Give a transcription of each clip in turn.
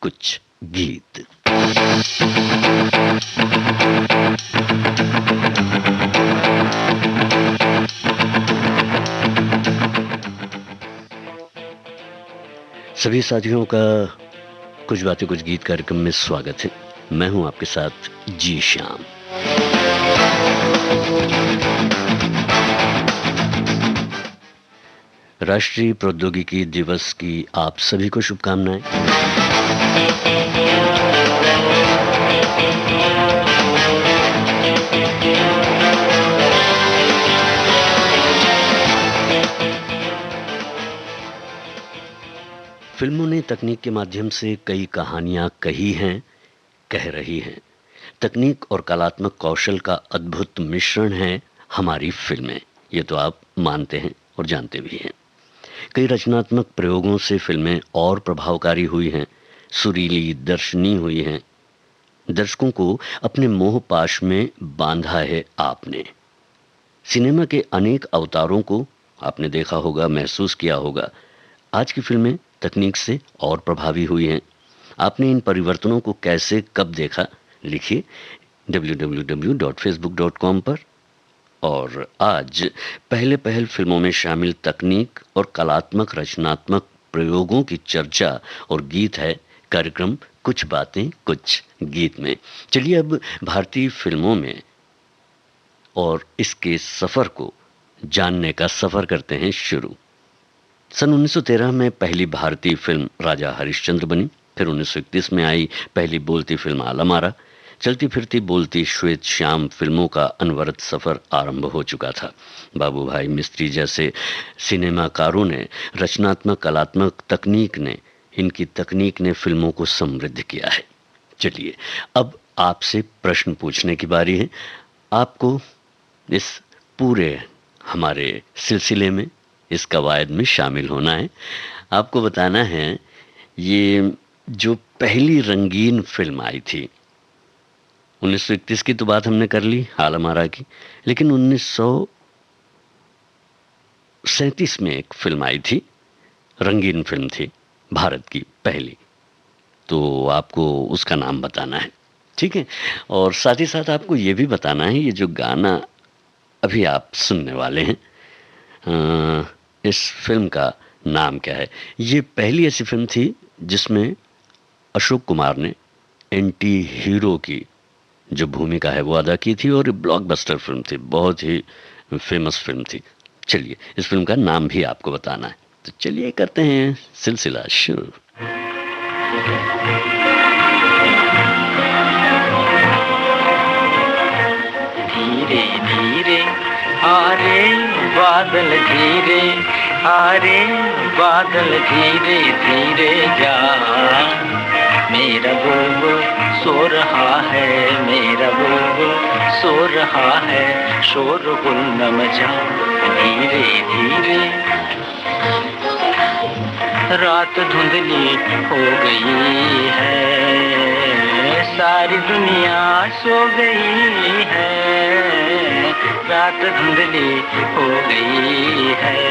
कुछ गीत। सभी साथियों का कुछ बातें कुछ गीत कार्यक्रम में स्वागत है। मैं हूं आपके साथ जी श्याम। राष्ट्रीय प्रौद्योगिकी दिवस की आप सभी को शुभकामनाएं। फिल्मों ने तकनीक के माध्यम से कई कहानियां कही हैं, कह रही हैं। तकनीक और कलात्मक कौशल का अद्भुत मिश्रण है हमारी फिल्में, ये तो आप मानते हैं और जानते भी हैं। कई रचनात्मक प्रयोगों से फिल्में और प्रभावकारी हुई हैं, सुरीली, दर्शनीय हुई हैं। दर्शकों को अपने मोह पाश में बांधा है आपने। सिनेमा के अनेक अवतारों को आपने देखा होगा, महसूस किया होगा। आज की फिल्में तकनीक से और प्रभावी हुई हैं। आपने इन परिवर्तनों को कैसे, कब देखा? लिखिए www.facebook.com पर। और आज पहले फिल्मों में शामिल तकनीक और कलात्मक रचनात्मक प्रयोगों की चर्चा और गीत है कार्यक्रम कुछ बातें कुछ गीत में। चलिए अब भारतीय फिल्मों में और इसके सफर को जानने का सफर करते हैं शुरू। सन 1913 में पहली भारतीय फिल्म राजा हरिश्चंद्र बनी। फिर 1931 में आई पहली बोलती फिल्म आलम आरा। चलती फिरती बोलती श्वेत श्याम फिल्मों का अनवरत सफर आरंभ हो चुका था। बाबू भाई मिस्त्री जैसे सिनेमाकारों ने, रचनात्मक कलात्मक इनकी तकनीक ने फिल्मों को समृद्ध किया है। चलिए अब आपसे प्रश्न पूछने की बारी है। आपको इस पूरे हमारे सिलसिले में, इस कवायद में शामिल होना है। आपको बताना है ये जो पहली रंगीन फिल्म आई थी, 1931 की तो बात हमने कर ली, आलम आरा की, लेकिन 1937 में एक फिल्म आई थी, रंगीन फिल्म थी, भारत की पहली। तो आपको उसका नाम बताना है, ठीक है? और साथ ही साथ आपको ये भी बताना है ये जो गाना अभी आप सुनने वाले हैं, इस फिल्म का नाम क्या है? ये पहली ऐसी फिल्म थी जिसमें अशोक कुमार ने एंटी हीरो की जो भूमिका है वो अदा की थी, और ब्लॉकबस्टर फिल्म थी, बहुत ही फेमस फिल्म थी। चलिए इस फिल्म का नाम भी आपको बताना है। तो चलिए करते हैं सिलसिला शुरू। धीरे धीरे आरे बादल, धीरे आरे बादल, धीरे धीरे जा। मेरा बुलबुल सो रहा है, मेरा बुलबुल सो रहा है, शोरगुल न मचा। धीरे धीरे रात धुंधली हो गई है, सारी दुनिया सो गई है। रात धुंधली हो गई है,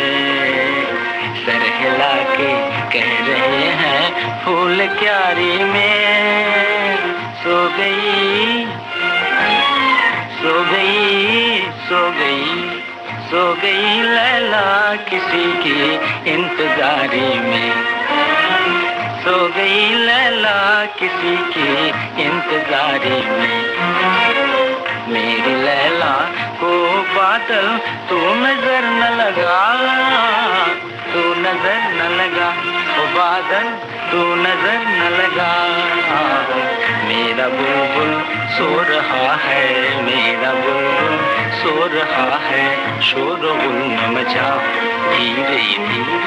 सर हिला के कह रहे हैं फूल क्यारी में सो गई, सो गई, सो गई, सो गई लैला किसी की इंतजारी में। सो गई लैला किसी की इंतजारी में। मेरी लैला को बादल तू नजर न लगा, तू नजर न लगा, ओ बादल तू नजर न लगा। मेरा बुलबुल सो रहा है, मेरा बुलबुल सो रहा है, शोरगुल न मचा। धीरे धीरे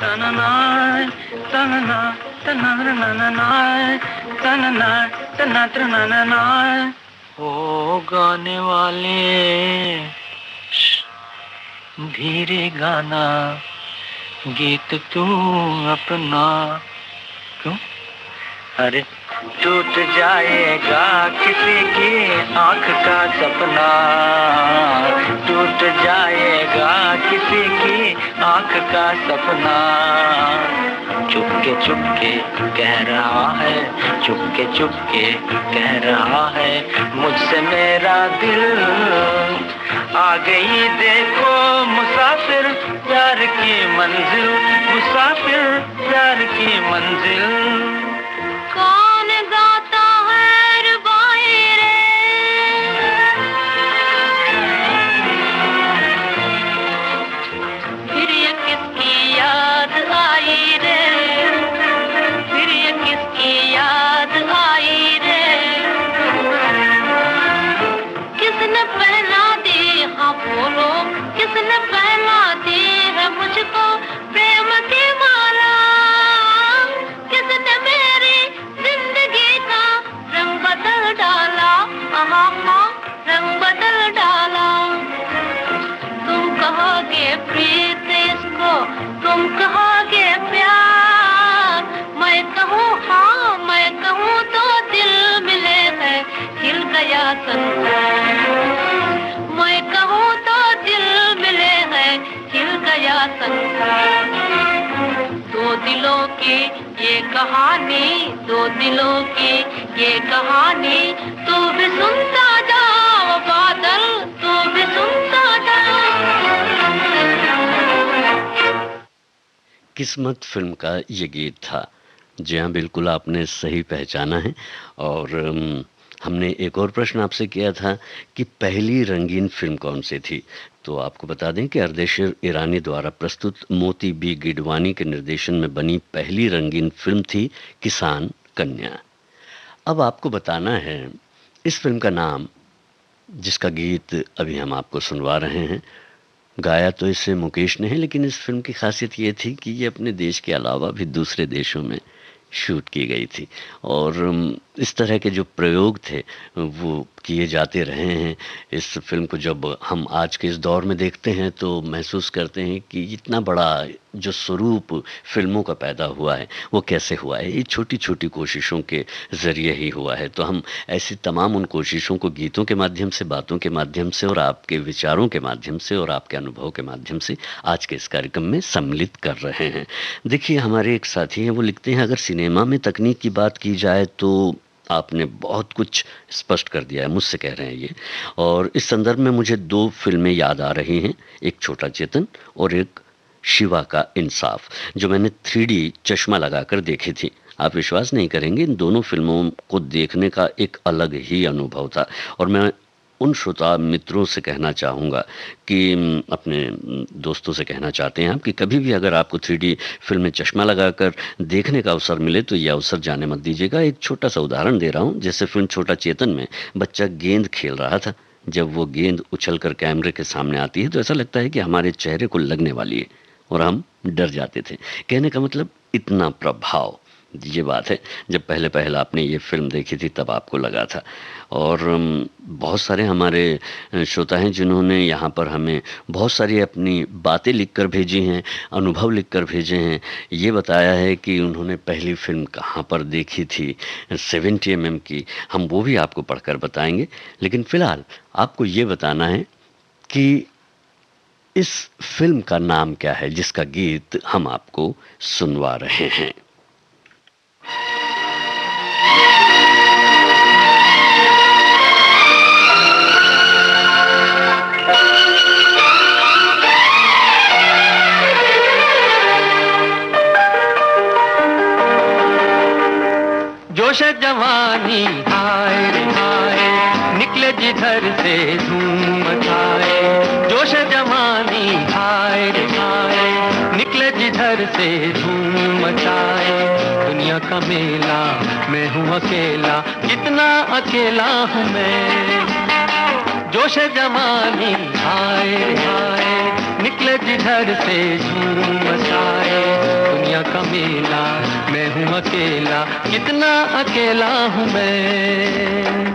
तनना तनना तनना तनना तनना तनना। ओ गाने वाले धीरे गाना, गीत तू अपना। क्यों? अरे टूट जाएगा किसी की आंख का सपना, टूट जाएगा किसी की आंख का सपना। चुपके चुपके कह रहा है, चुपके चुपके कह रहा है मुझसे मेरा दिल। आ गई देखो मुसाफिर प्यार की मंजिल, मुसाफिर प्यार की मंजिल। कौन गाता है रुबाई रे, फिर ये किसकी याद आई रे, फिर ये किसकी याद आई रे। किसने पहना दी, हाँ बोलो, किसने पहना दी है मुझको प्रेम की माला। किसने मेरी जिंदगी का रंग बदल डाला, हाँ रंग बदल डाला। तुम कहोगे प्रीत इसको, तुम कहोगे प्यार, मैं कहूँ हाँ मैं कहूँ तो दिल मिले है हिल गया संसार। मैं कहूँ तो दिल मिले है हिल गया संसार। दो दिलों की ये कहानी, दो दिलों की ये कहानी, तू भी सुनता जा ओ बादल, तू भी सुनता जा। किस्मत फिल्म का ये गीत था। जी हाँ, बिल्कुल आपने सही पहचाना है। और हमने एक और प्रश्न आपसे किया था कि पहली रंगीन फिल्म कौन सी थी। तो आपको बता दें कि अर्देशीर ईरानी द्वारा प्रस्तुत मोती बी गिडवानी के निर्देशन में बनी पहली रंगीन फिल्म थी किसान कन्या। अब आपको बताना है इस फिल्म का नाम, जिसका गीत अभी हम आपको सुनवा रहे हैं। गाया तो इसे मुकेश ने है, लेकिन इस फिल्म की खासियत ये थी कि ये अपने देश के अलावा भी दूसरे देशों में शूट की गई थी। और इस तरह के जो प्रयोग थे वो किए जाते रहे हैं। इस फिल्म को जब हम आज के इस दौर में देखते हैं तो महसूस करते हैं कि इतना बड़ा जो स्वरूप फिल्मों का पैदा हुआ है वो कैसे हुआ है। ये छोटी छोटी कोशिशों के ज़रिए ही हुआ है। तो हम ऐसी तमाम उन कोशिशों को गीतों के माध्यम से, बातों के माध्यम से और आपके विचारों के माध्यम से और आपके अनुभव के माध्यम से आज के इस कार्यक्रम में सम्मिलित कर रहे हैं। देखिए, हमारे एक साथी हैं, वो लिखते हैं, अगर सिनेमा में तकनीक की बात की जाए तो आपने बहुत कुछ स्पष्ट कर दिया है, मुझसे कह रहे हैं ये। और इस संदर्भ में मुझे दो फिल्में याद आ रही हैं, एक छोटा चेतन और एक शिवा का इंसाफ, जो मैंने 3D चश्मा लगाकर देखी थी। आप विश्वास नहीं करेंगे, इन दोनों फिल्मों को देखने का एक अलग ही अनुभव था। और मैं उन श्रोता मित्रों से कहना चाहूँगा कि अपने दोस्तों से कहना चाहते हैं आप कि कभी भी अगर आपको 3D फिल्म में चश्मा लगाकर देखने का अवसर मिले तो यह अवसर जाने मत दीजिएगा। एक छोटा सा उदाहरण दे रहा हूँ। जैसे फिल्म छोटा चेतन में बच्चा गेंद खेल रहा था। जब वो गेंद उछलकर कैमरे के सामने आती है तो ऐसा लगता है कि हमारे चेहरे को लगने वाली है और हम डर जाते थे। कहने का मतलब इतना प्रभाव, ये बात है जब पहले पहले आपने ये फिल्म देखी थी तब आपको लगा था। और बहुत सारे हमारे श्रोता हैं जिन्होंने यहाँ पर हमें बहुत सारी अपनी बातें लिखकर भेजी हैं, अनुभव लिखकर भेजे हैं। ये बताया है कि उन्होंने पहली फिल्म कहाँ पर देखी थी, 70 mm की। हम वो भी आपको पढ़कर बताएंगे, लेकिन फ़िलहाल आपको ये बताना है कि इस फिल्म का नाम क्या है जिसका गीत हम आपको सुनवा रहे हैं। जोश जवानी हाय रे हाय, निकले जिधर से धूम मचाए। जोश जवानी हाय रे हाय, निकले जिधर से धूम मचाए। दुनिया का मेला मैं हूँ अकेला, कितना अकेला हूँ मैं। जोश जवानी हाय रे हाय, निकले जिधर से झूम मचाए। दुनिया का मेला मैं हूँ अकेला, कितना अकेला हूँ मैं।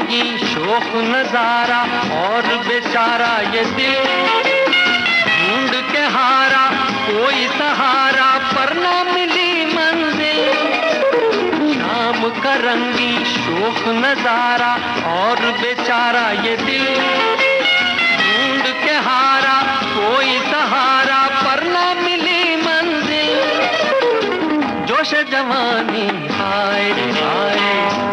करंगी शोक नजारा, और बेचारा ये दिल ढूंढ के हारा, कोई सहारा पर ना मिली मंजिल। शाम करंगी शोक नजारा, और बेचारा ये दिल ढूंढ के हारा, कोई सहारा पर ना मिली मंजिल। जोश जवानी हाय रे हाय,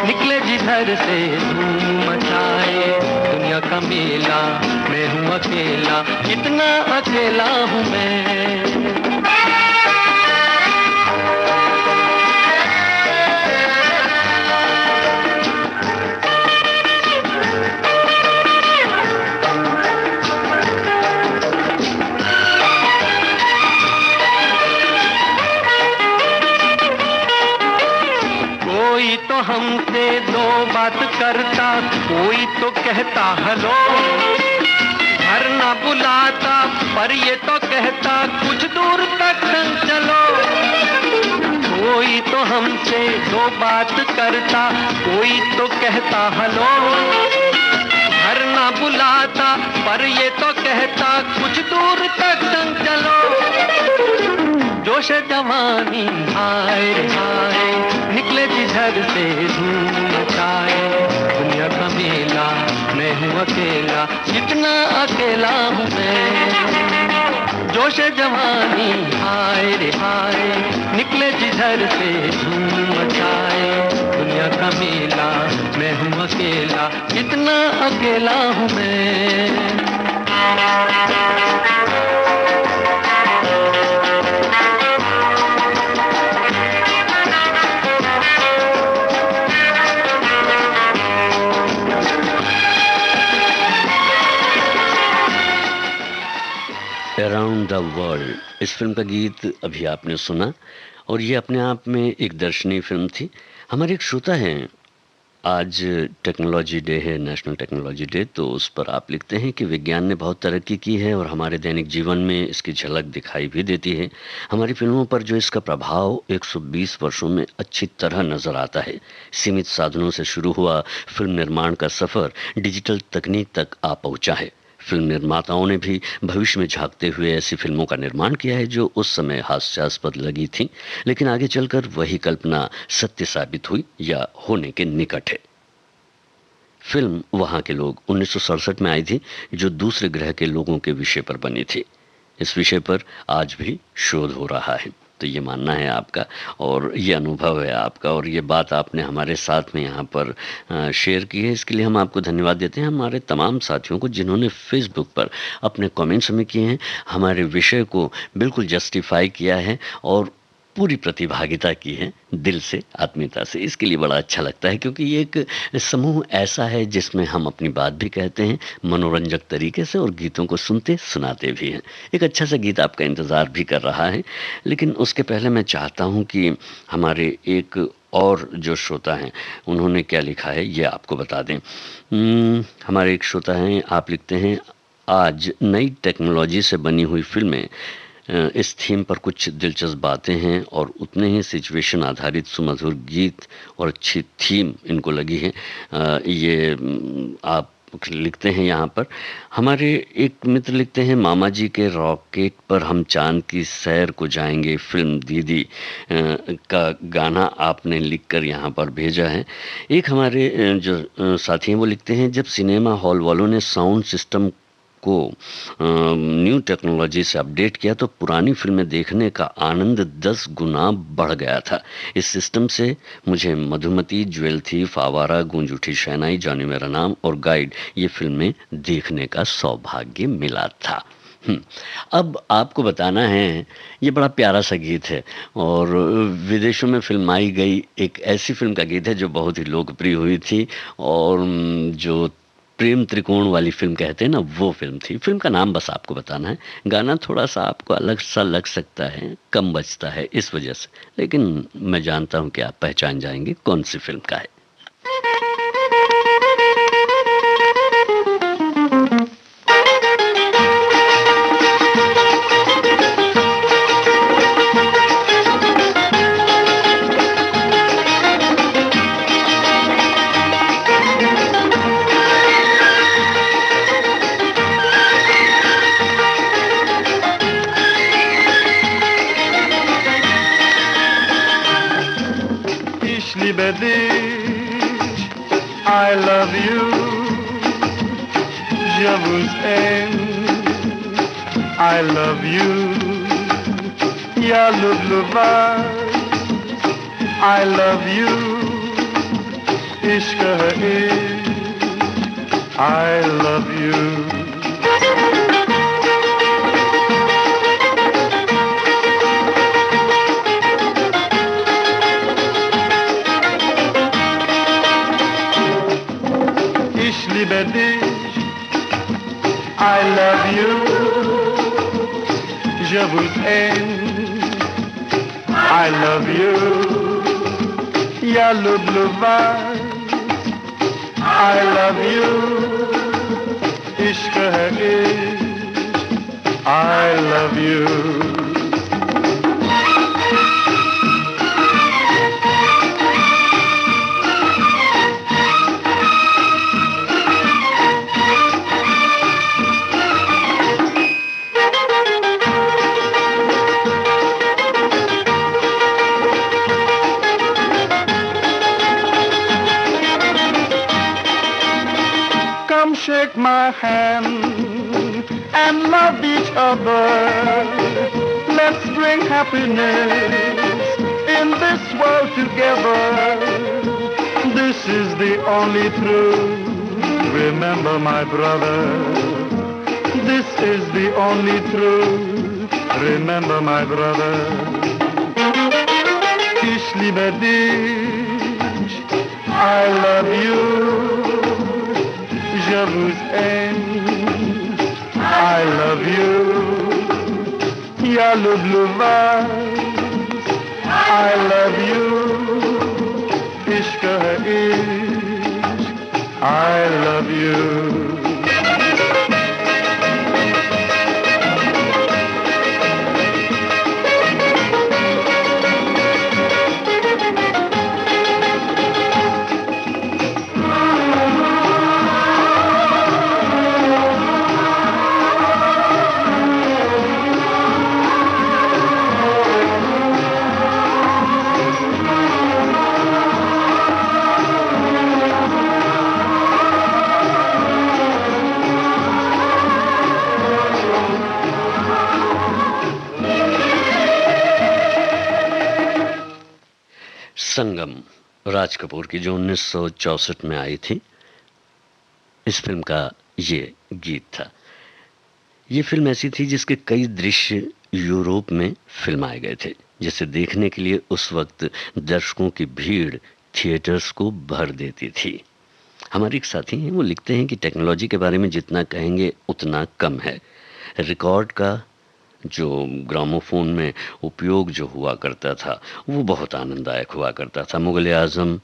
निकले जिधर से धूम मचाए। दुनिया का मेला मैं हूँ अकेला, कितना अकेला हूँ मैं। कोई तो हमसे दो बात करता, कोई तो कहता हेलो, घर ना बुलाता पर ये तो कहता कुछ दूर तक संग चलो। कोई तो हमसे दो बात करता, कोई तो कहता हेलो, घर ना बुलाता पर ये तो कहता कुछ दूर तक संग चलो। जोश जवानी हाय रे हाय, निकले जिधर से धूम मचाए। दुनिया का मेला मैं हूँ अकेला, कितना अकेला हूँ मैं। जोश जवानी हाय रे हाय, निकले जिधर से धूम मचाए। दुनिया का मेला मैं हूँ अकेला, कितना अकेला हूँ मैं। अराउंड द वर्ल्ड, इस फिल्म का गीत अभी आपने सुना, और ये अपने आप में एक दर्शनीय फिल्म थी। हमारे एक श्रोता हैं, आज टेक्नोलॉजी डे है, नेशनल टेक्नोलॉजी डे, तो उस पर आप लिखते हैं कि विज्ञान ने बहुत तरक्की की है और हमारे दैनिक जीवन में इसकी झलक दिखाई भी देती है। हमारी फिल्मों पर जो इसका प्रभाव 120 वर्षों में अच्छी तरह नज़र आता है। सीमित साधनों से शुरू हुआ फिल्म निर्माण का सफ़र डिजिटल तकनीक तक आ पहुंचा है। फिल्म निर्माताओं ने भी भविष्य में झांकते हुए ऐसी फिल्मों का निर्माण किया है जो उस समय हास्यास्पद लगी थी, लेकिन आगे चलकर वही कल्पना सत्य साबित हुई या होने के निकट है। फिल्म वहाँ के लोग 1967 में आई थी, जो दूसरे ग्रह के लोगों के विषय पर बनी थी। इस विषय पर आज भी शोध हो रहा है। तो ये मानना है आपका और ये अनुभव है आपका, और ये बात आपने हमारे साथ में यहाँ पर शेयर की है। इसके लिए हम आपको धन्यवाद देते हैं, हमारे तमाम साथियों को जिन्होंने फेसबुक पर अपने कमेंट्स हमें किए हैं, हमारे विषय को बिल्कुल जस्टिफाई किया है और पूरी प्रतिभागिता की है, दिल से, आत्मीयता से। इसके लिए बड़ा अच्छा लगता है, क्योंकि ये एक समूह ऐसा है जिसमें हम अपनी बात भी कहते हैं मनोरंजक तरीके से और गीतों को सुनते सुनाते भी हैं। एक अच्छा सा गीत आपका इंतज़ार भी कर रहा है, लेकिन उसके पहले मैं चाहता हूँ कि हमारे एक और जो श्रोता हैं उन्होंने क्या लिखा है ये आपको बता दें। हमारे एक श्रोता हैं, आप लिखते हैं, आज नई टेक्नोलॉजी से बनी हुई फिल्में, इस थीम पर कुछ दिलचस्प बातें हैं और उतने ही सिचुएशन आधारित सुमधुर गीत और अच्छी थीम इनको लगी है। ये आप लिखते हैं यहाँ पर। हमारे एक मित्र लिखते हैं, मामा जी के रॉकेट पर हम चांद की सैर को जाएंगे, फिल्म दीदी का गाना आपने लिखकर यहाँ पर भेजा है। एक हमारे जो साथी हैं वो लिखते हैं, जब सिनेमा हॉल वालों ने साउंड सिस्टम को न्यू टेक्नोलॉजी से अपडेट किया तो पुरानी फिल्में देखने का आनंद 10 गुना बढ़ गया था। इस सिस्टम से मुझे मधुमती, ज्वेल थीफ, आवारा, गूंज उठी शहनाई, जानी मेरा नाम और गाइड ये फिल्में देखने का सौभाग्य मिला था। अब आपको बताना है, ये बड़ा प्यारा सा गीत है और विदेशों में फिल्माई गई एक ऐसी फिल्म का गीत है जो बहुत ही लोकप्रिय हुई थी, और जो प्रेम त्रिकोण वाली फिल्म कहते हैं ना, वो फिल्म थी। फिल्म का नाम बस आपको बताना है। गाना थोड़ा सा आपको अलग सा लग सकता है, कम बजता है इस वजह से, लेकिन मैं जानता हूं कि आप पहचान जाएंगे कौन सी फिल्म का है। bedis, I love you. Je vous aime, I love you. Ya lubluva, I love you. Ishq hai ishq, I love you. Liebe dich, I love you. Je vous aime, I love you. Ya lubluva, I love you. Ishq hai ishq, I love you. Shake my hand and love each other. Let's bring happiness in this world together. This is the only truth. Remember, my brother, this is the only truth. Remember, my brother. Ich liebe dich, I love you. Je vous aime, I love you. Ya lubluva, I love you. Ishq hai ishq, I love you. संगम राज कपूर की जो 1964 में आई थी, इस film का ये गीत था। ये फिल्म ऐसी थी जिसके कई दृश्य यूरोप में फिल्माए गए थे, जिसे देखने के लिए उस वक्त दर्शकों की भीड़ थिएटर्स को भर देती थी। हमारे एक साथी हैं, वो लिखते हैं कि टेक्नोलॉजी के बारे में जितना कहेंगे उतना कम है। रिकॉर्ड का जो ग्रामोफोन में उपयोग जो हुआ करता था वो बहुत आनंददायक हुआ करता था। मुगल आज़म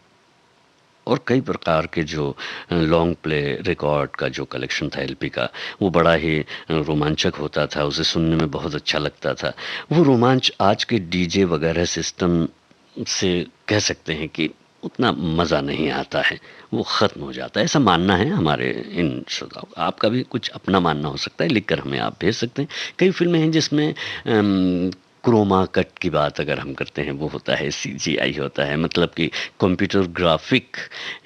और कई प्रकार के जो लॉन्ग प्ले रिकॉर्ड का जो कलेक्शन था एलपी का, वो बड़ा ही रोमांचक होता था, उसे सुनने में बहुत अच्छा लगता था। वो रोमांच आज के डीजे वगैरह सिस्टम से कह सकते हैं कि उतना मज़ा नहीं आता है, वो ख़त्म हो जाता है, ऐसा मानना है हमारे इन श्रोताओं का। आपका भी कुछ अपना मानना हो सकता है, लिखकर हमें आप भेज सकते हैं। कई फिल्में हैं जिसमें क्रोमा कट की बात अगर हम करते हैं, वो होता है सीजीआई होता है, मतलब कि कंप्यूटर ग्राफिक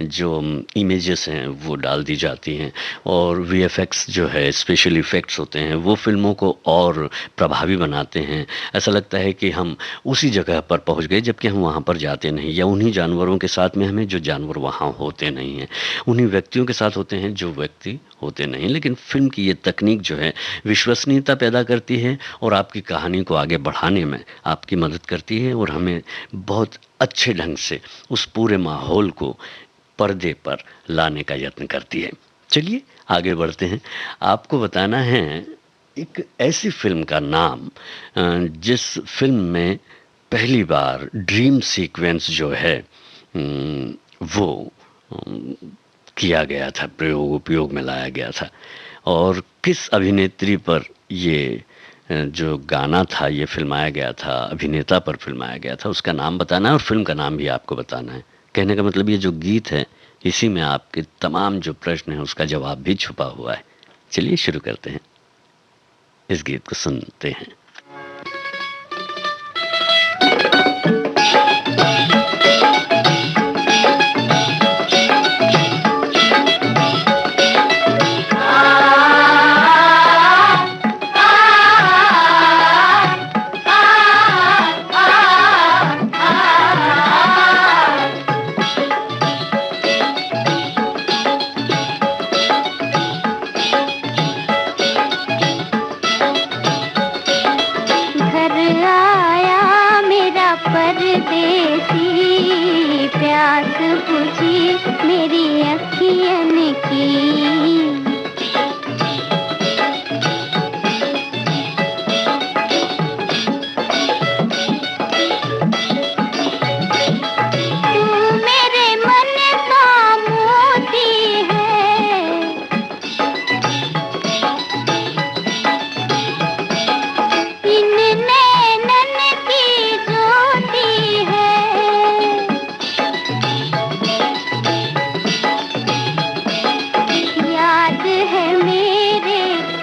जो इमेजेस हैं वो डाल दी जाती हैं, और वीएफएक्स जो है स्पेशल इफ़ेक्ट्स होते हैं, वो फिल्मों को और प्रभावी बनाते हैं। ऐसा लगता है कि हम उसी जगह पर पहुंच गए जबकि हम वहां पर जाते नहीं, या उन्हीं जानवरों के साथ में हमें जो जानवर वहां होते नहीं हैं, उन्हीं व्यक्तियों के साथ होते हैं जो व्यक्ति होते नहीं। लेकिन फिल्म की ये तकनीक जो है विश्वसनीयता पैदा करती है और आपकी कहानी को आगे बढ़ाने में आपकी मदद करती है, और हमें बहुत अच्छे ढंग से उस पूरे माहौल को पर्दे पर लाने का यत्न करती है। चलिए आगे बढ़ते हैं। आपको बताना है एक ऐसी फिल्म का नाम जिस फिल्म में पहली बार ड्रीम सीक्वेंस जो है वो किया गया था, उपयोग में लाया गया था, और किस अभिनेत्री पर ये जो गाना था ये फिल्माया गया था, अभिनेता पर फिल्माया गया था, उसका नाम बताना है और फिल्म का नाम भी आपको बताना है। कहने का मतलब ये जो गीत है इसी में आपके तमाम जो प्रश्न हैं उसका जवाब भी छुपा हुआ है। चलिए शुरू करते हैं, इस गीत को सुनते हैं। प्यास बुझी मेरी अखियन की।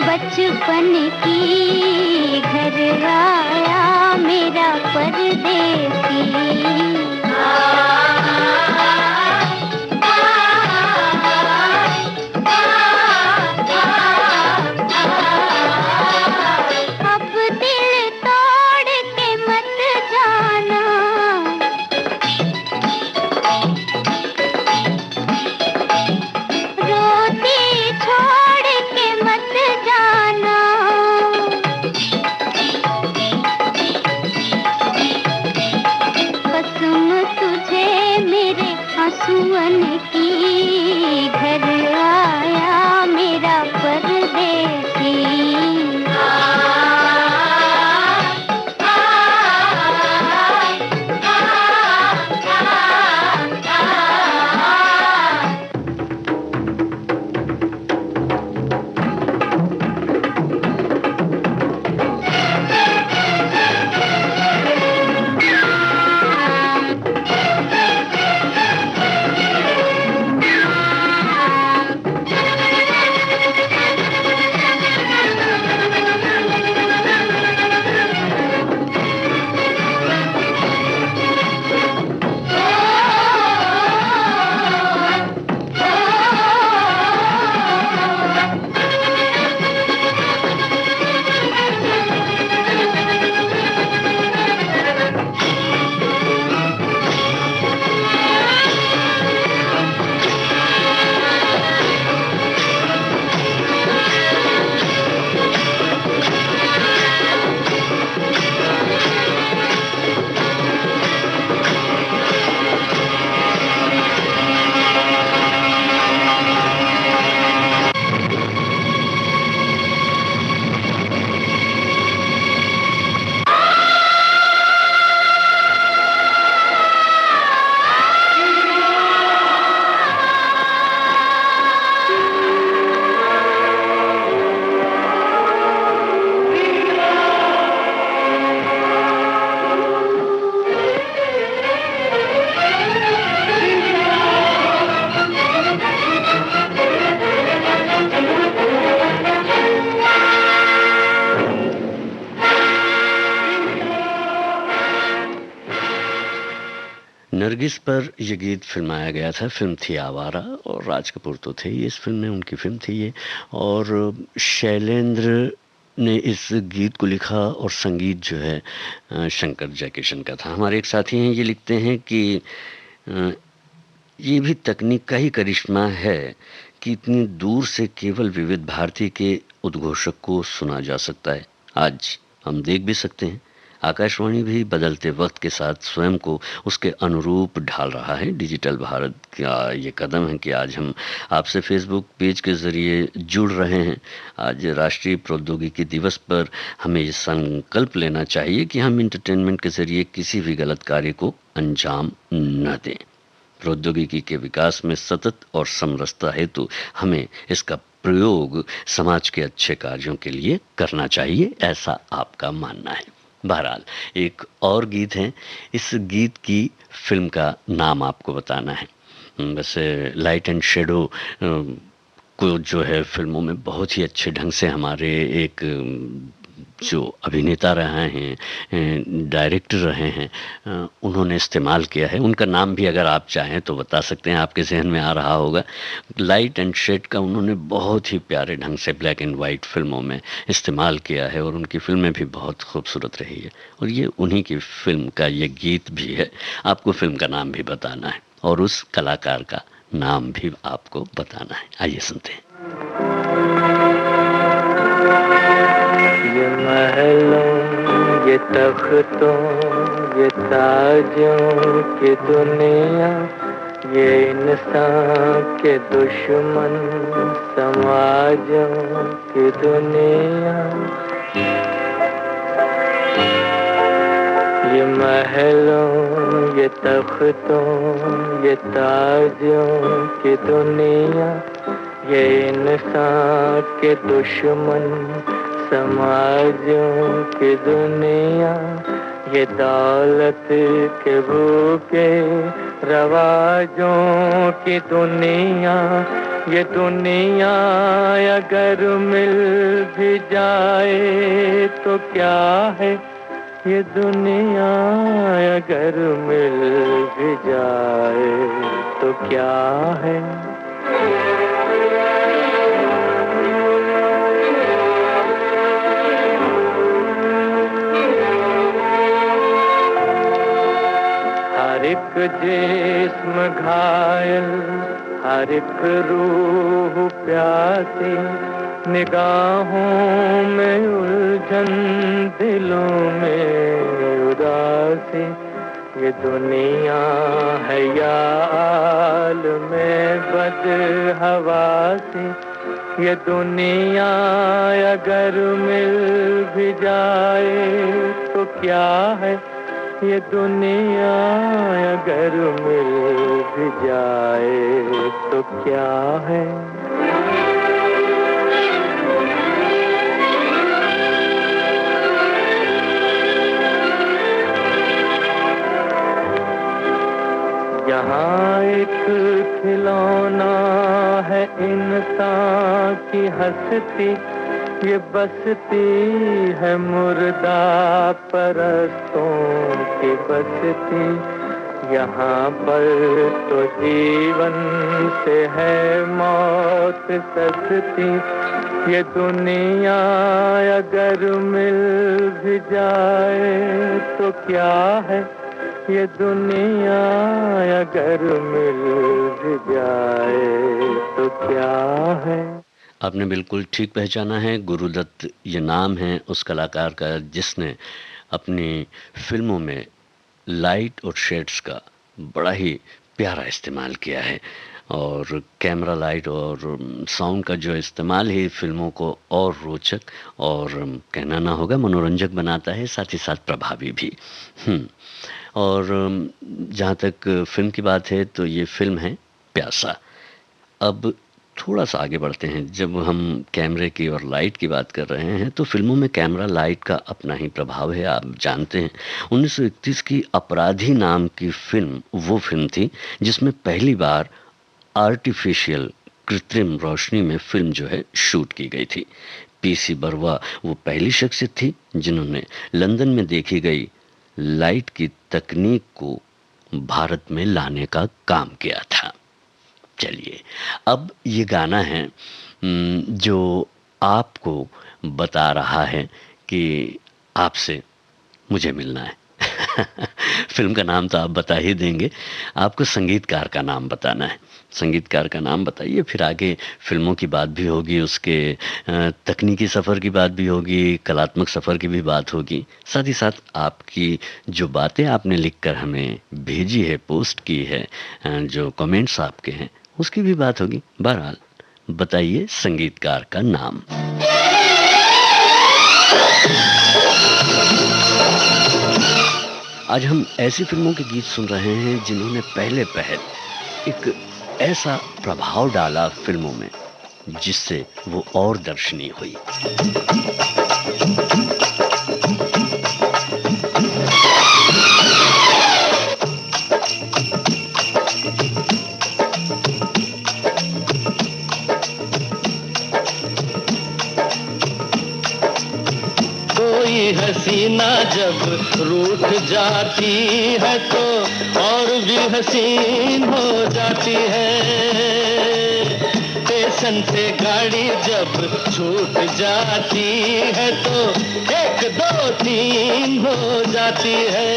बचपन की घर आया मेरा परदेसी। अब दिल तोड़ के मत जाना, रोती छोड़ के मत जाना। कसम तुझे मेरे आंसुअन की, घर आया मेरा परदेसी। नरगिस पर ये गीत फिल्माया गया था। फिल्म थी आवारा और राज कपूर तो थे ही इस फिल्म में, उनकी फिल्म थी ये। और शैलेंद्र ने इस गीत को लिखा और संगीत जो है शंकर जयकिशन का था। हमारे एक साथी हैं, ये लिखते हैं कि ये भी तकनीक का ही करिश्मा है कि इतनी दूर से केवल विविध भारती के उद्घोषक को सुना जा सकता है। आज हम देख भी सकते हैं, आकाशवाणी भी बदलते वक्त के साथ स्वयं को उसके अनुरूप ढाल रहा है। डिजिटल भारत का ये कदम है कि आज हम आपसे फेसबुक पेज के ज़रिए जुड़ रहे हैं। आज राष्ट्रीय प्रौद्योगिकी दिवस पर हमें ये संकल्प लेना चाहिए कि हम इंटरटेनमेंट के ज़रिए किसी भी गलत कार्य को अंजाम न दें। प्रौद्योगिकी के विकास में सतत और समरसता हेतु हमें इसका प्रयोग समाज के अच्छे कार्यों के लिए करना चाहिए, ऐसा आपका मानना है। बहरहाल एक और गीत है, इस गीत की फिल्म का नाम आपको बताना है। वैसे लाइट एंड शेडो को जो है फिल्मों में बहुत ही अच्छे ढंग से हमारे एक जो अभिनेता रहे हैं, डायरेक्टर रहे हैं, उन्होंने इस्तेमाल किया है। उनका नाम भी अगर आप चाहें तो बता सकते हैं, आपके जहन में आ रहा होगा। लाइट एंड शेड का उन्होंने बहुत ही प्यारे ढंग से ब्लैक एंड वाइट फिल्मों में इस्तेमाल किया है और उनकी फिल्में भी बहुत खूबसूरत रही है। और ये उन्हीं की फिल्म का ये गीत भी है। आपको फिल्म का नाम भी बताना है और उस कलाकार का नाम भी आपको बताना है। आइए सुनते हैं। ये महलों, ये तख्तों, ये ताजों की दुनिया ये इंसान के दुश्मन समाजों की दुनिया, ये महलों ये तख्तों ये ताजों की दुनिया, ये इंसान के दुश्मन समाजों की दुनिया, ये दौलत के भूखे रवाजों की दुनिया, ये दुनिया अगर मिल भी जाए तो क्या है, ये दुनिया अगर मिल भी जाए तो क्या है। हर एक जिस्म घायल, हर एक रूह प्यासी, निगाहों में उलझन, दिलों में उदासी, ये दुनिया है या आलम बदहवासी, ये दुनिया अगर मिल भी जाए तो क्या है, ये दुनिया अगर मिल भी जाए तो क्या है। यहाँ एक खिलौना है इंसान की हस्ती, ये बसती है मुर्दा परस्तों की बसती, यहाँ पर तो जीवन से है मौत सस्ती, ये दुनिया अगर मिल भी जाए तो क्या है, ये दुनिया अगर मिल भी जाए तो क्या है। आपने बिल्कुल ठीक पहचाना है। गुरुदत्त ये नाम है उस कलाकार का जिसने अपनी फिल्मों में लाइट और शेड्स का बड़ा ही प्यारा इस्तेमाल किया है, और कैमरा लाइट और साउंड का जो इस्तेमाल है फिल्मों को और रोचक और कहना ना होगा मनोरंजक बनाता है, साथ ही साथ प्रभावी भी। और जहाँ तक फिल्म की बात है तो ये फिल्म है प्यासा। अब थोड़ा सा आगे बढ़ते हैं। जब हम कैमरे की और लाइट की बात कर रहे हैं तो फिल्मों में कैमरा लाइट का अपना ही प्रभाव है, आप जानते हैं। 1931 की अपराधी नाम की फिल्म वो फिल्म थी जिसमें पहली बार आर्टिफिशियल कृत्रिम रोशनी में फिल्म जो है शूट की गई थी। पीसी बरुआ वो पहली शख्सियत थी जिन्होंने लंदन में देखी गई लाइट की तकनीक को भारत में लाने का काम किया था। चलिए अब ये गाना है जो आपको बता रहा है कि आपसे मुझे मिलना है। फिल्म का नाम तो आप बता ही देंगे, आपको संगीतकार का नाम बताना है। संगीतकार का नाम बताइए, फिर आगे फिल्मों की बात भी होगी, उसके तकनीकी सफ़र की बात भी होगी, कलात्मक सफ़र की भी बात होगी। साथ ही साथ आपकी जो बातें आपने लिखकर हमें भेजी है, पोस्ट की है, जो कमेंट्स आपके हैं उसकी भी बात होगी। बहरहाल बताइए संगीतकार का नाम। आज हम ऐसी फिल्मों के गीत सुन रहे हैं जिन्होंने पहले पहल एक ऐसा प्रभाव डाला फिल्मों में जिससे वो और दर्शनीय हुई। हसीना जब रूठ जाती है तो और भी हसीन हो जाती है। स्टेशन से गाड़ी जब छूट जाती है तो 1 2 3 हो जाती है।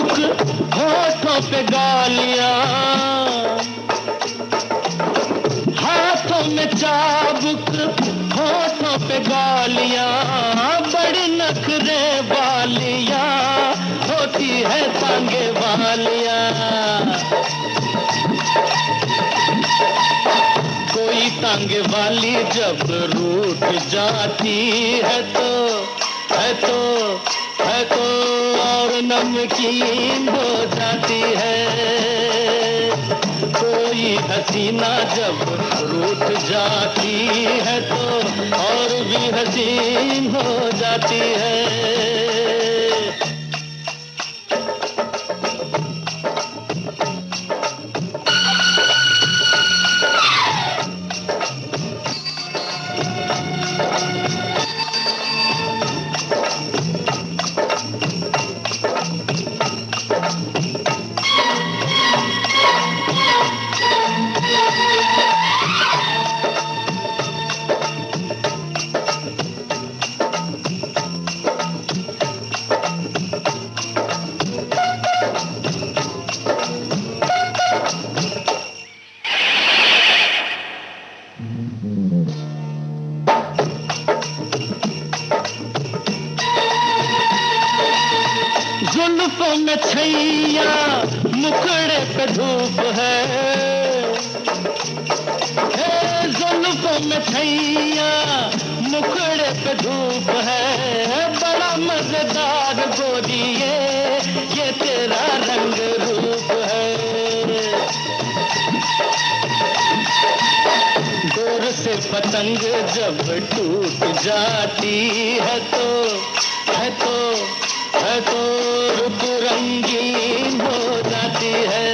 चाबुक होठों पे गालियां, हाथों में चाबुक होठों पे गालियां, बड़ी नखरे वालियां होती है तांगे वालियां। कोई तांगे वाली जब रूठ जाती है तो और नमकीन हो जाती है। कोई हसीना जब रूठ जाती है तो और भी हसीन हो जाती है। जुल्फों में छैया मुखड़े पे धूप है, जुल्फों में छैया मुखड़े पे धूप है। बड़ा मजेदार गोरी ये तेरा रंग रूप है। डोर से पतंग जब टूट जाती है तो रुत रंगीन हो जाती है।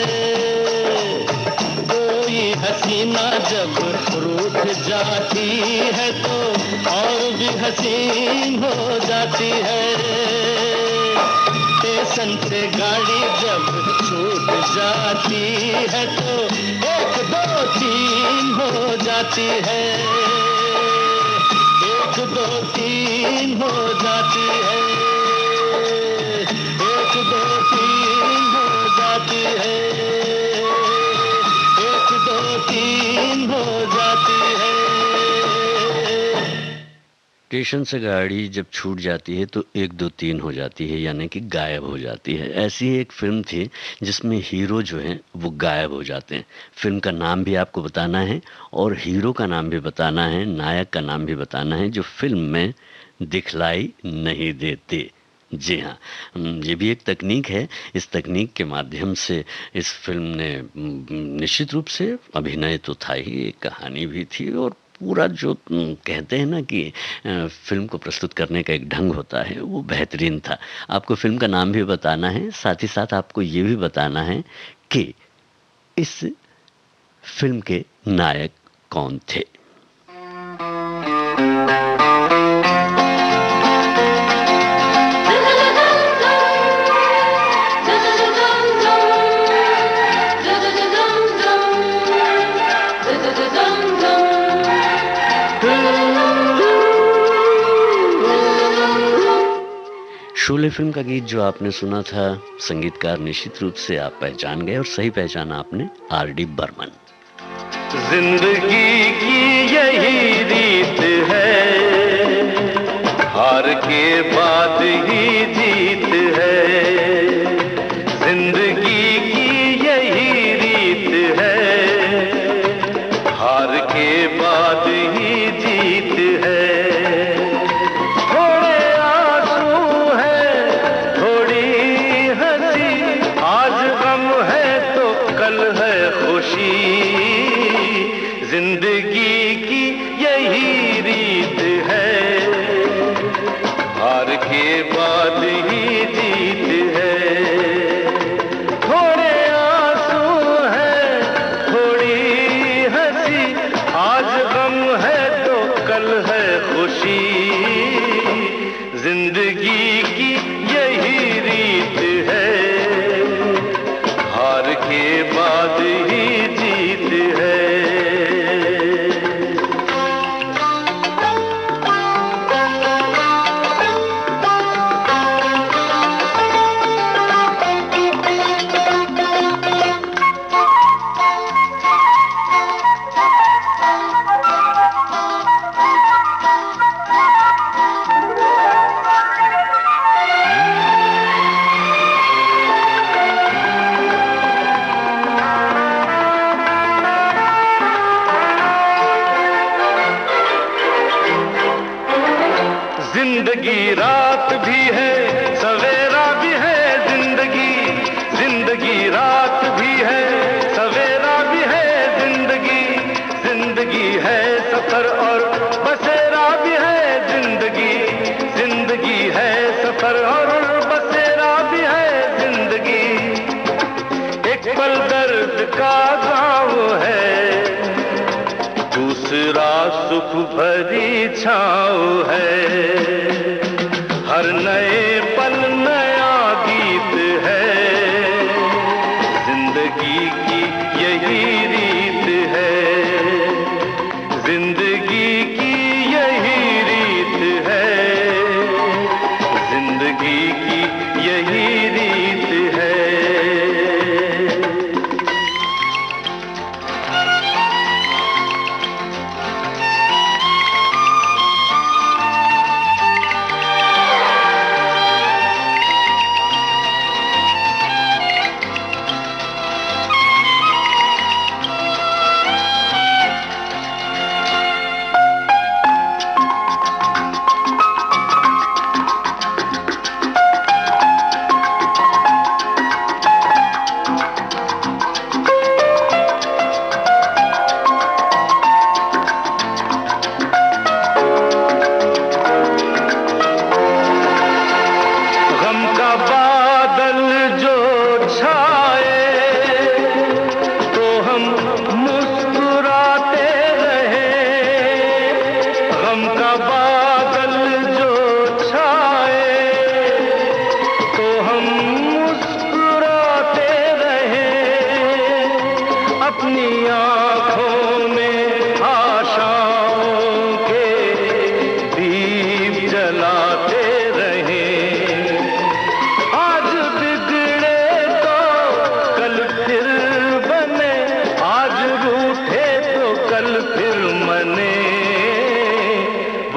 कोई हसीना जब रूठ जाती है तो और भी हसीन हो जाती है। स्टेशन से गाड़ी जब छूट जाती है तो 1 2 3 हो जाती है। 1 2 3 हो जाती है। 1 2 3 हो जाती है। 1 2 3 हो जाती है। स्टेशन से गाड़ी जब छूट जाती है तो 1 2 3 हो जाती है, यानी कि गायब हो जाती है। ऐसी एक फिल्म थी जिसमें हीरो जो हैं वो गायब हो जाते हैं। फिल्म का नाम भी आपको बताना है और हीरो का नाम भी बताना है, नायक का नाम भी बताना है, जो फिल्म में दिखलाई नहीं देते। जी हाँ, ये भी एक तकनीक है। इस तकनीक के माध्यम से इस फिल्म ने निश्चित रूप से अभिनय तो था ही, एक कहानी भी थी और पूरा जो कहते हैं ना कि फिल्म को प्रस्तुत करने का एक ढंग होता है वो बेहतरीन था। आपको फिल्म का नाम भी बताना है, साथ ही साथ आपको ये भी बताना है कि इस फिल्म के नायक कौन थे। शोले फिल्म का गीत जो आपने सुना था, संगीतकार निश्चित रूप से आप पहचान गए और सही पहचाना आपने, R.D. बर्मन। जिंदगी की यही रीत है, हार के बाद ही जीत है। जिंदगी की यही रीत है, हार के बाद ही जीत है। जिंदगी की यही रीत है, हार के बाद ही जीत है। थोड़े आंसू हैं, थोड़ी हंसी, आज गम है तो कल है खुशी। जिंदगी की यही रीत है, हार के बाद ही जीत आँख भरी छाँव है, हर नए पल नया गीत है, जिंदगी की यही रीत है, जिंदगी की यही रीत है, जिंदगी की यही रीत है।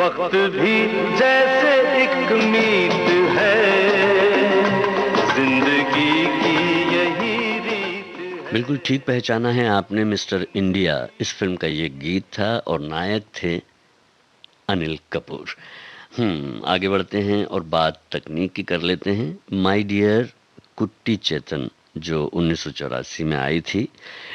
वक्त भी जैसे एक मीत है, जिंदगी की यही रीत है। बिल्कुल ठीक पहचाना है आपने मिस्टर इंडिया। इस फिल्म का ये गीत था और नायक थे अनिल कपूर। आगे बढ़ते हैं और बात तकनीक की कर लेते हैं। माय डियर कुट्टी चेतन जो 1984 में आई थी,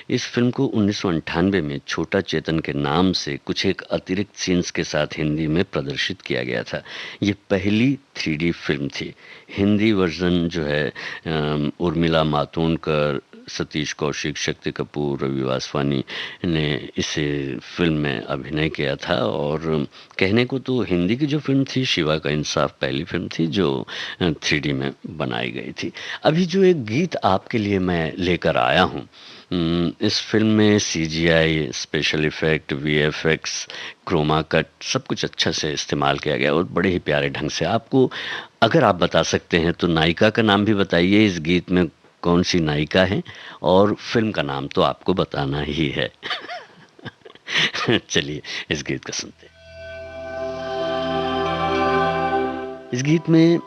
इस फिल्म को 1998 में छोटा चेतन के नाम से कुछ एक अतिरिक्त सीन्स के साथ हिंदी में प्रदर्शित किया गया था। ये पहली 3D फिल्म थी। हिंदी वर्जन जो है उर्मिला मातोंडकर, सतीश कौशिक, शक्ति कपूर, रवि वासवानी ने इसे फिल्म में अभिनय किया था। और कहने को तो हिंदी की जो फिल्म थी शिवा का इंसाफ पहली फिल्म थी जो 3D में बनाई गई थी। अभी जो एक गीत आपके लिए मैं लेकर आया हूँ, इस फिल्म में CGI, special effect, VFX, chroma cut सब कुछ अच्छा से इस्तेमाल किया गया और बड़े ही प्यारे ढंग से। आपको अगर आप बता सकते हैं तो नायिका का नाम भी बताइए, इस गीत में कौन सी नायिका है, और फिल्म का नाम तो आपको बताना ही है। चलिए इस गीत को सुनते हैं। इस गीत में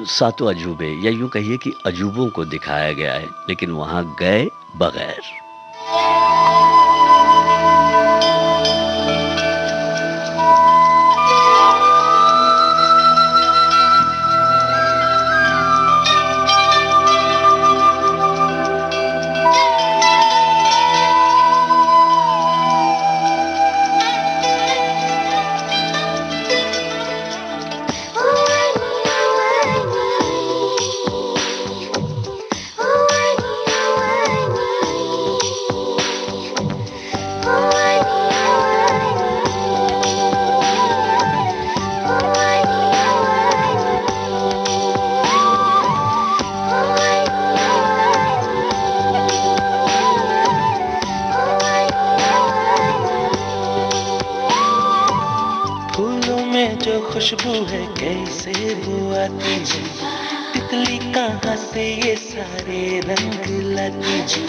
7 अजूबे या यूं कहिए कि अजूबों को दिखाया गया है, लेकिन वहां गए बगैर। खुशबू है कैसे वो आती है, तितली कहाँ से ये सारे रंग लाती है,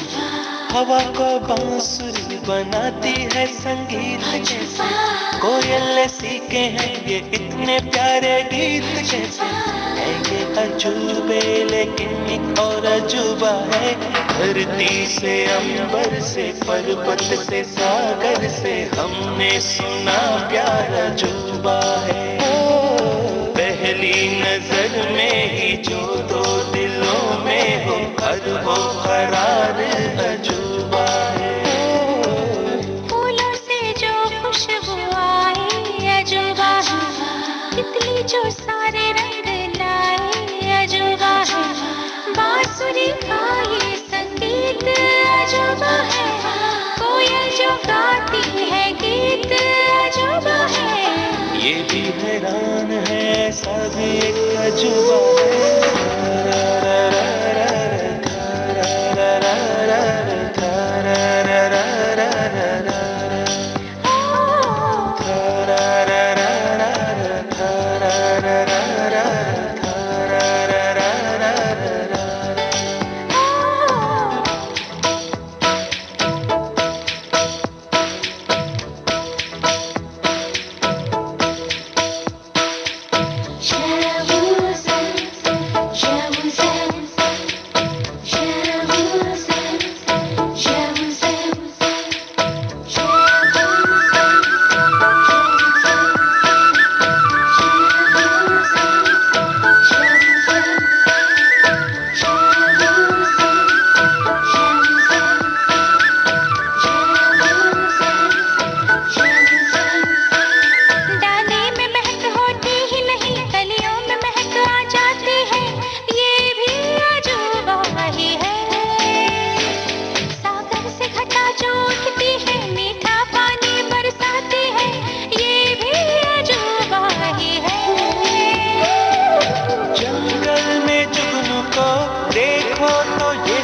हवा को बांसुरी बनाती है संगीत जैसे, कोयल सीखे हैं ये इतने प्यारे गीत कैसे, है ये अजूबे लेकिन एक और अजूबा है, धरती से अंबर से पर्वत से सागर से हमने सुना प्यार अजूबा है। पहली नजर में ही जो दो दिलों में हो हर वो करार अजूबा है। फूलों से जो खुशबू आई अजूबा है, तितली जो सारे रंग लाए अजूबा है, बांसुरी का ये संगीत अजूबा है, कोयल जो गाती है गीत अजूबा है। अजूबा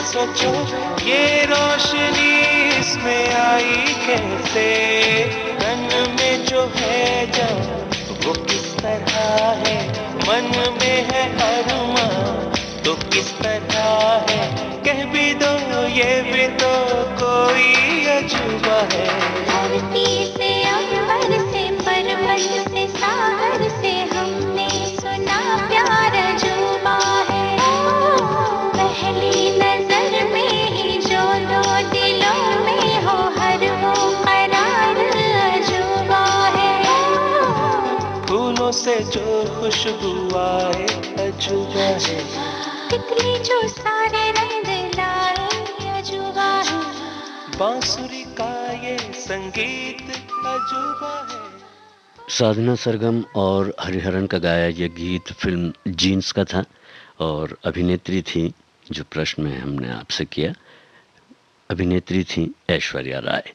सोचो ये रोशनी इसमें आई कैसे, तन में जो है जान वो किस तरह है, मन में है अरमां तो किस तरह है, कह भी दो ये भी तो कोई अजूबा है। धरती से अंबर से पर्वत से सागर से हमने सुना प्यार अजूबा है, पहली नजर में ही जो दो दिलों में हो हर वो करार अजूबा है। फूलों से जो खुशबू आए अजूबा है, तितली जो सारे रंग लाए अजूबा है, बांसुरी का ये संगीत अजूबा है। साधना सरगम और हरिहरन का गाया यह गीत फिल्म जीन्स का था और अभिनेत्री थी, जो प्रश्न में हमने आपसे किया, अभिनेत्री थी ऐश्वर्या राय।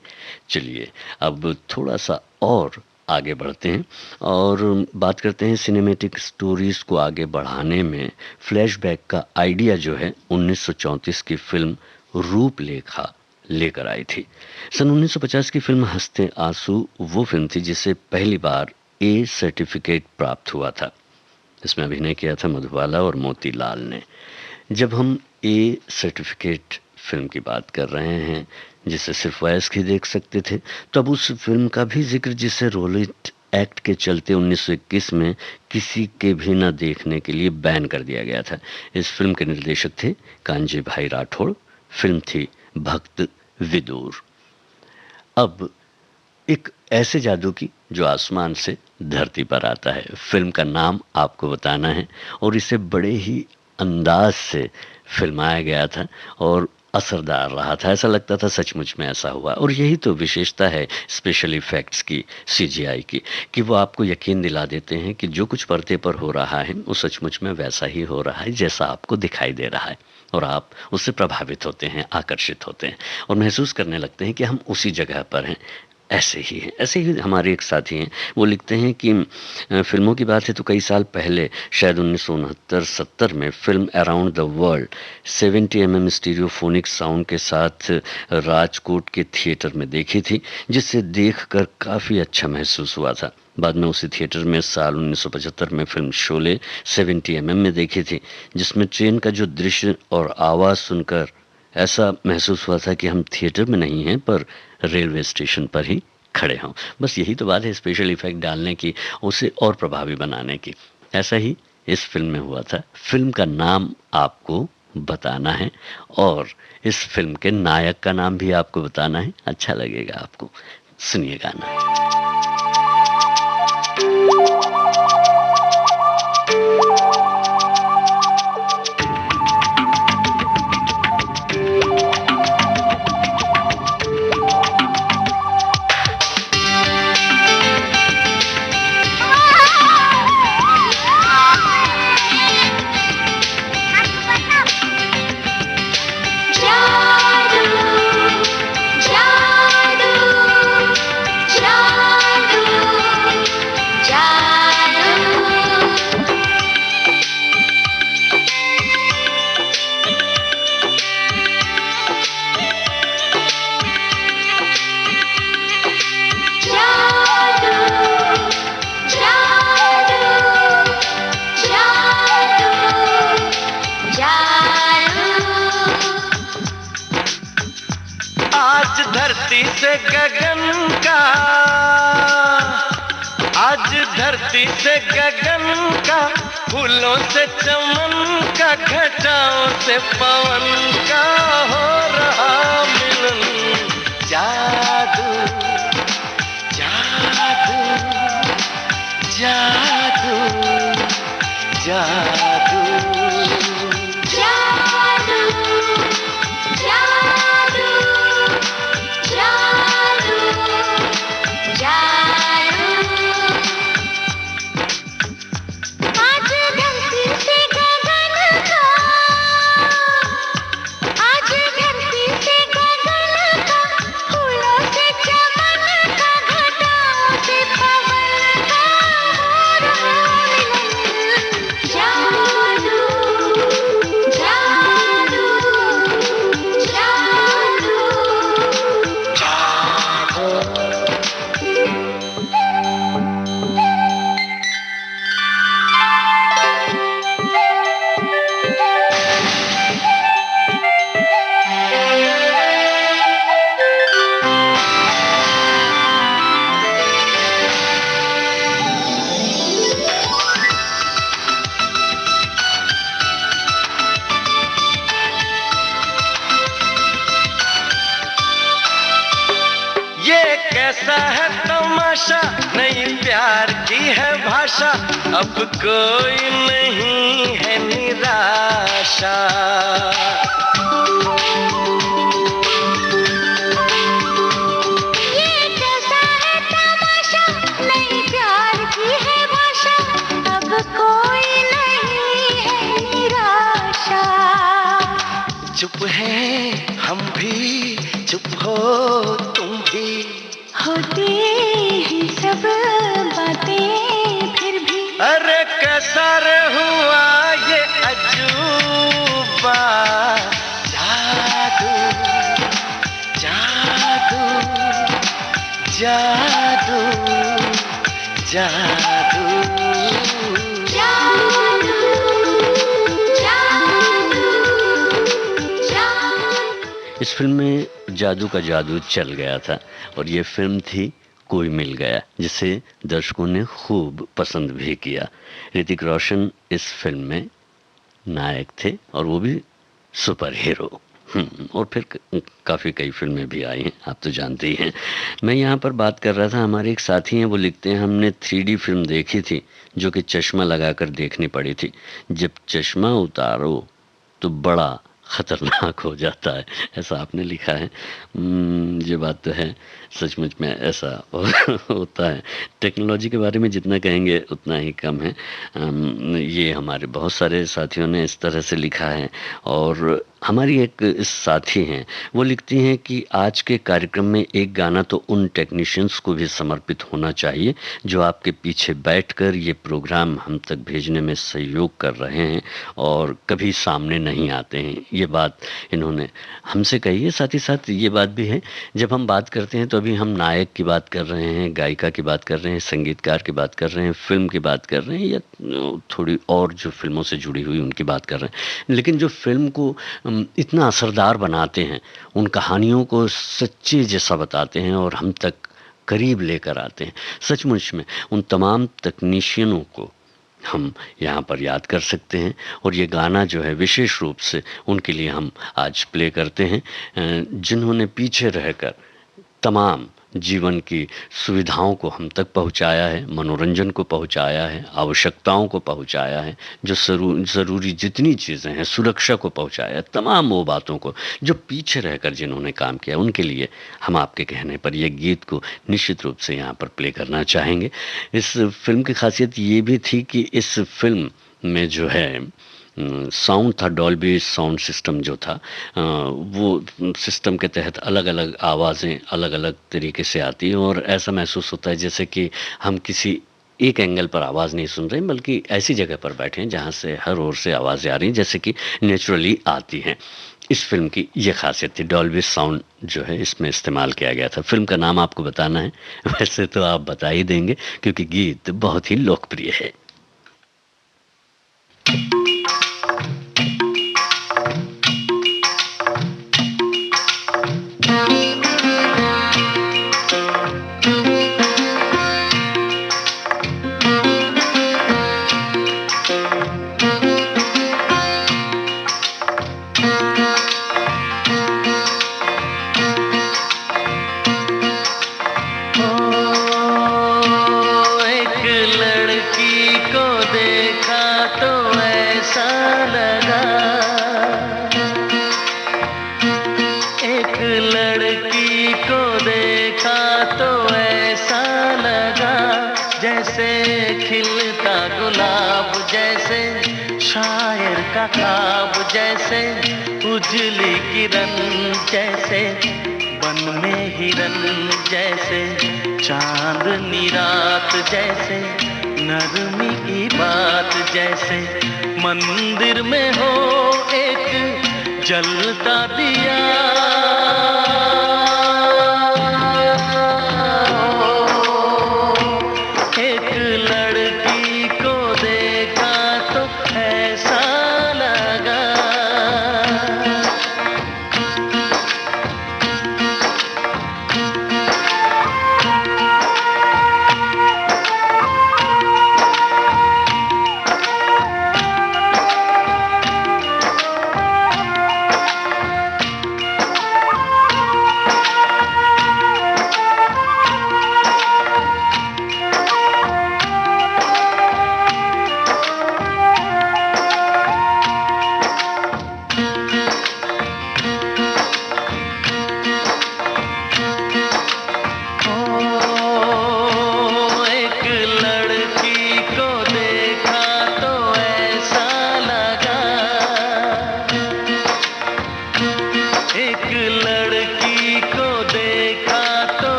चलिए अब थोड़ा सा और आगे बढ़ते हैं और बात करते हैं सिनेमैटिक स्टोरीज को आगे बढ़ाने में फ्लैशबैक का आइडिया जो है 1934 की फिल्म रूपलेखा लेकर आई थी। सन 1950 की फिल्म हंसते आंसू वो फिल्म थी जिसे पहली बार ए सर्टिफिकेट प्राप्त हुआ था। इसमें अभिनय किया था मधुबाला और मोतीलाल ने। जब हम ए सर्टिफिकेट फिल्म की बात कर रहे हैं जिसे सिर्फ वयस्क ही देख सकते थे, तो अब उस फिल्म का भी जिक्र जिसे रोलेट एक्ट के चलते 1921 में किसी के भी न देखने के लिए बैन कर दिया गया था। इस फिल्म के निर्देशक थे कांजी भाई राठौड़। फिल्म थी भक्त विदुर। अब एक ऐसे जादू की जो आसमान से धरती पर आता है। फिल्म का नाम आपको बताना है और इसे बड़े ही अंदाज से फिल्माया गया था और असरदार रहा था। ऐसा लगता था सचमुच में ऐसा हुआ। और यही तो विशेषता है स्पेशल इफेक्ट्स की, सीजीआई की, कि वो आपको यकीन दिला देते हैं कि जो कुछ पर्दे पर हो रहा है वो सचमुच में वैसा ही हो रहा है जैसा आपको दिखाई दे रहा है और आप उससे प्रभावित होते हैं, आकर्षित होते हैं और महसूस करने लगते हैं कि हम उसी जगह पर हैं। ऐसे ही हैं। ऐसे ही हमारे एक साथी हैं, वो लिखते हैं कि फिल्मों की बात है तो कई साल पहले शायद 1969-70 में film around the world 70 mm stereophonic sound के साथ राजकोट के थिएटर में देखी थी, जिसे देखकर काफ़ी अच्छा महसूस हुआ था। बाद में उसी थिएटर में साल 1975 में फिल्म शोले 70 mm में देखी थी, जिसमें ट्रेन का जो दृश्य और आवाज़ सुनकर ऐसा महसूस हुआ था कि हम थिएटर में नहीं हैं पर रेलवे स्टेशन पर ही खड़े हों। बस यही तो बात है स्पेशल इफेक्ट डालने की, उसे और प्रभावी बनाने की। ऐसा ही इस फिल्म में हुआ था। फिल्म का नाम आपको बताना है और इस फिल्म के नायक का नाम भी आपको बताना है। अच्छा लगेगा आपको। सुनिए गाना। जादू जादू जादू धरती से गगन का, आज धरती से गगन का, फूलों से चमन का, घटाओं से पवन का हो रहा मिलन। जादू जादू जादू जादू जादू जादू जादू जादू। आज धरती से गगन का, आज धरती से गगन का, फूलों से चमन का, घटाओं से पवन का हो रहा मिलन। जादू जादू ये कैसा है तमाशा, नई प्यार की है भाषा, अब कोई नहीं है निराशा। ये कैसा है तमाशा, नई प्यार की है भाषा, अब कोई नहीं है निराशा। चुप है हम भी, चुप हो तुम भी, होती हैं सब बातें फिर भी। अरे कैसा रे हुआ ये अजूबा। जादू जादू जादू जादू जादू जादू जादू। इस फिल्म में जादू का जादू चल गया था और ये फिल्म थी कोई मिल गया, जिसे दर्शकों ने खूब पसंद भी किया। ऋतिक रोशन इस फिल्म में नायक थे और वो भी सुपर हीरो। और फिर काफ़ी कई फिल्में भी आई हैं, आप तो जानते ही हैं। मैं यहाँ पर बात कर रहा था, हमारे एक साथी हैं, वो लिखते हैं हमने 3D फिल्म देखी थी जो कि चश्मा लगाकर देखनी पड़ी थी। जब चश्मा उतारो तो बड़ा ख़तरनाक हो जाता है, ऐसा आपने लिखा है। ये बात तो है, सचमुच में ऐसा होता है। टेक्नोलॉजी के बारे में जितना कहेंगे उतना ही कम है। ये हमारे बहुत सारे साथियों ने इस तरह से लिखा है। और हमारी एक साथी हैं, वो लिखती हैं कि आज के कार्यक्रम में एक गाना तो उन टेक्नीशियंस को भी समर्पित होना चाहिए जो आपके पीछे बैठकर ये प्रोग्राम हम तक भेजने में सहयोग कर रहे हैं और कभी सामने नहीं आते हैं। ये बात इन्होंने हमसे कही है। साथ ही साथ ये बात भी है, जब हम बात करते हैं तो अभी हम नायक की बात कर रहे हैं, गायिका की बात कर रहे हैं, संगीतकार की बात कर रहे हैं, फिल्म की बात कर रहे हैं, या थोड़ी और जो फिल्मों से जुड़ी हुई उनकी बात कर रहे हैं, लेकिन जो फिल्म को इतना असरदार बनाते हैं, उन कहानियों को सच्चे जैसा बताते हैं और हम तक करीब लेकर आते हैं, सचमुच में उन तमाम तकनीशियनों को हम यहाँ पर याद कर सकते हैं। और ये गाना जो है विशेष रूप से उनके लिए हम आज प्ले करते हैं, जिन्होंने पीछे रहकर तमाम जीवन की सुविधाओं को हम तक पहुंचाया है, मनोरंजन को पहुंचाया है, आवश्यकताओं को पहुंचाया है, जो ज़रूरी जितनी चीज़ें हैं, सुरक्षा को पहुंचाया है, तमाम वो बातों को जो पीछे रहकर जिन्होंने काम किया, उनके लिए हम आपके कहने पर ये गीत को निश्चित रूप से यहाँ पर प्ले करना चाहेंगे। इस फिल्म की खासियत ये भी थी कि इस फिल्म में जो है साउंड था, डॉल्बी साउंड सिस्टम जो था, वो सिस्टम के तहत अलग अलग आवाज़ें अलग अलग तरीके से आती हैं और ऐसा महसूस होता है जैसे कि हम किसी एक एंगल पर आवाज़ नहीं सुन रहे, बल्कि ऐसी जगह पर बैठे हैं जहाँ से हर ओर से आवाज़ें आ रही हैं, जैसे कि नेचुरली आती हैं। इस फिल्म की ये खासियत थी, डॉल्बी साउंड जो है इसमें इस्तेमाल किया गया था। फिल्म का नाम आपको बताना है, वैसे तो आप बता ही देंगे क्योंकि गीत बहुत ही लोकप्रिय है। जैसे खिलता गुलाब, जैसे शायर का ख्वाब, जैसे उजली किरण, जैसे बन में हिरन, जैसे चांदनी रात, जैसे नरमी की बात, जैसे मंदिर में हो एक जलता दिया। एक लड़की को देखा तो ऐसा लगा,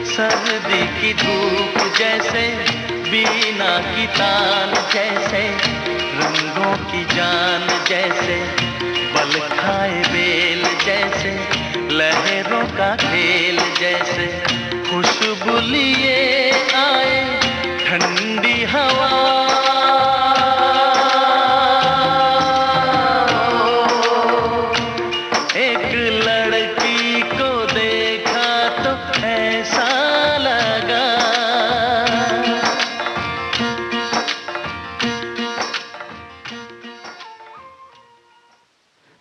सर्दी की धूप, जैसे बीना की तान, जैसे रंगों की जान, जैसे बल खाए बेल, जैसे लहरों का खेल, जैसे खुशबू लिए आए ठंडी हवा। एक लड़की को देखा तो ऐसा लगा।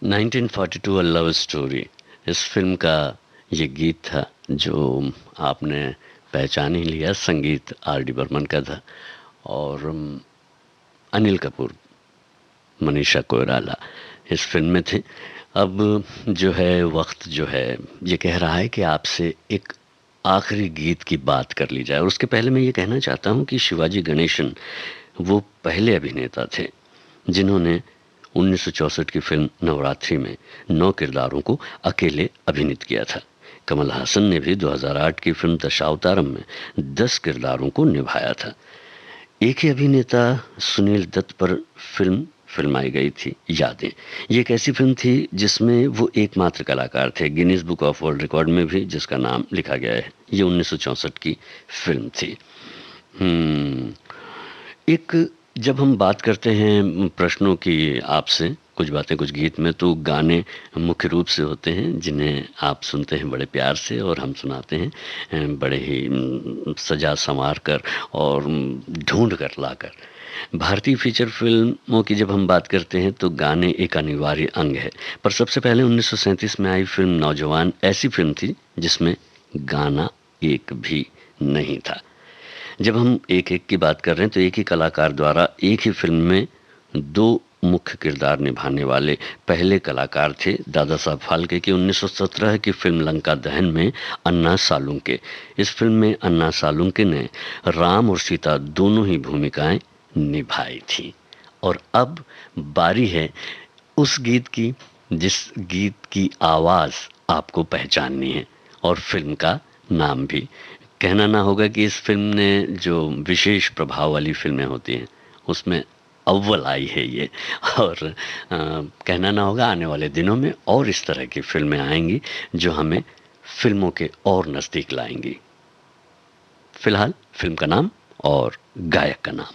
1942 A Love Story, इस फिल्म का ये गीत था जो आपने पहचान ही लिया, संगीत आर डी बर्मन का था और अनिल कपूर, मनीषा कोइराला इस फिल्म में थे। अब जो है वक्त जो है ये कह रहा है कि आपसे एक आखिरी गीत की बात कर ली जाए, और उसके पहले मैं ये कहना चाहता हूँ कि शिवाजी गणेशन वो पहले अभिनेता थे जिन्होंने 1964 की फिल्म नवरात्रि में 9 किरदारों को अकेले अभिनीत किया था। कमल हासन ने भी 2008 की फिल्म दशावतारम में 10 किरदारों को निभाया था। एक ही अभिनेता सुनील दत्त पर फिल्माई गई थी यादें। ये एक ऐसी फिल्म थी जिसमें वो एकमात्र कलाकार थे, Guinness book of world record में भी जिसका नाम लिखा गया है। ये 1964 की फिल्म थी। एक जब हम बात करते हैं प्रश्नों की आपसे, कुछ बातें कुछ गीत में, तो गाने मुख्य रूप से होते हैं जिन्हें आप सुनते हैं बड़े प्यार से और हम सुनाते हैं बड़े ही सजा संवार कर और ढूंढ कर लाकर। भारतीय फीचर फिल्मों की जब हम बात करते हैं तो गाने एक अनिवार्य अंग है, पर सबसे पहले 1937 में आई फिल्म नौजवान ऐसी फिल्म थी जिसमें गाना एक भी नहीं था। जब हम एक एक की बात कर रहे हैं तो एक ही कलाकार द्वारा एक ही फिल्म में 2 मुख्य किरदार निभाने वाले पहले कलाकार थे दादा साहब फाल्के की 1917 की फिल्म लंका दहन में अन्ना सालुंके। इस फिल्म में अन्ना सालुंके ने राम और सीता दोनों ही भूमिकाएं निभाई थी। और अब बारी है उस गीत की जिस गीत की आवाज़ आपको पहचाननी है और फिल्म का नाम भी। कहना ना होगा कि इस फिल्म ने जो विशेष प्रभाव वाली फिल्में होती हैं उसमें अव्वल आई है ये, और कहना ना होगा आने वाले दिनों में और इस तरह की फिल्में आएंगी जो हमें फिल्मों के और नज़दीक लाएंगी। फिलहाल फिल्म का नाम और गायक का नाम।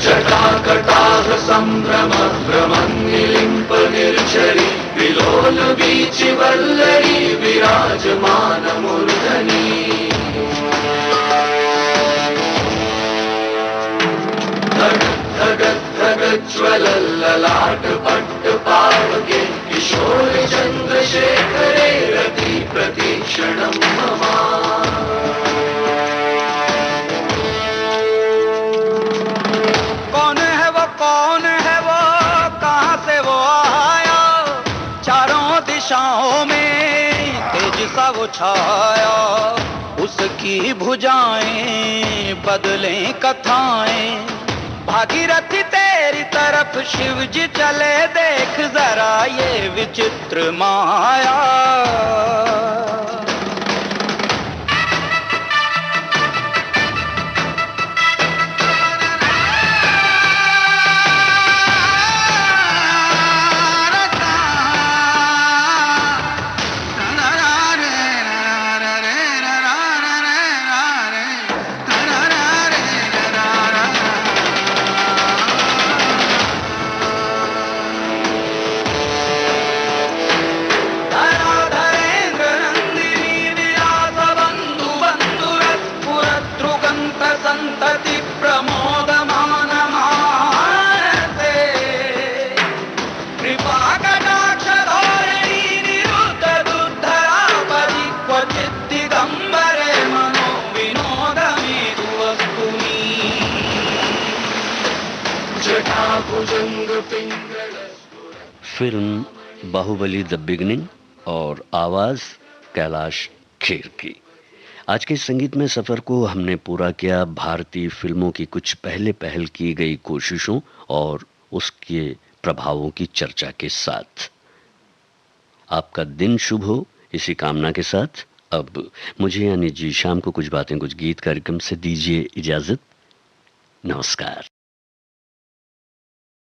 जटाकटाह संभ्रम भ्रमन्निलिम्प निर्झरी विलोल बीच वल्लरी विराजमान मूर्धनि। धगत धगत ज्वल ललाट पट्ट पावके किशोर चंद्रशेखरे रति प्रतीक्षणं मम। कौन है वो छाया, उसकी भुजाएं बदलें कथाएं, भागीरथी तेरी तरफ शिव जी चले, देख जरा ये विचित्र माया। संतति प्रमोदमान मानसे, कृपा कटाक्ष धोरणी निरुद्ध दुर्धरापरि, क्वचित् दिगंबरे मनो विनोदमेतु वस्तुनि। जटाभुजंग पिंगल। फिल्म बाहुबली द बिगनिंग और आवाज कैलाश खेर की। आज के संगीत में सफर को हमने पूरा किया भारतीय फिल्मों की कुछ पहल की गई कोशिशों और उसके प्रभावों की चर्चा के साथ। आपका दिन शुभ हो इसी कामना के साथ अब मुझे यानी जी शाम को कुछ बातें कुछ गीत कार्यक्रम से दीजिए इजाजत। नमस्कार।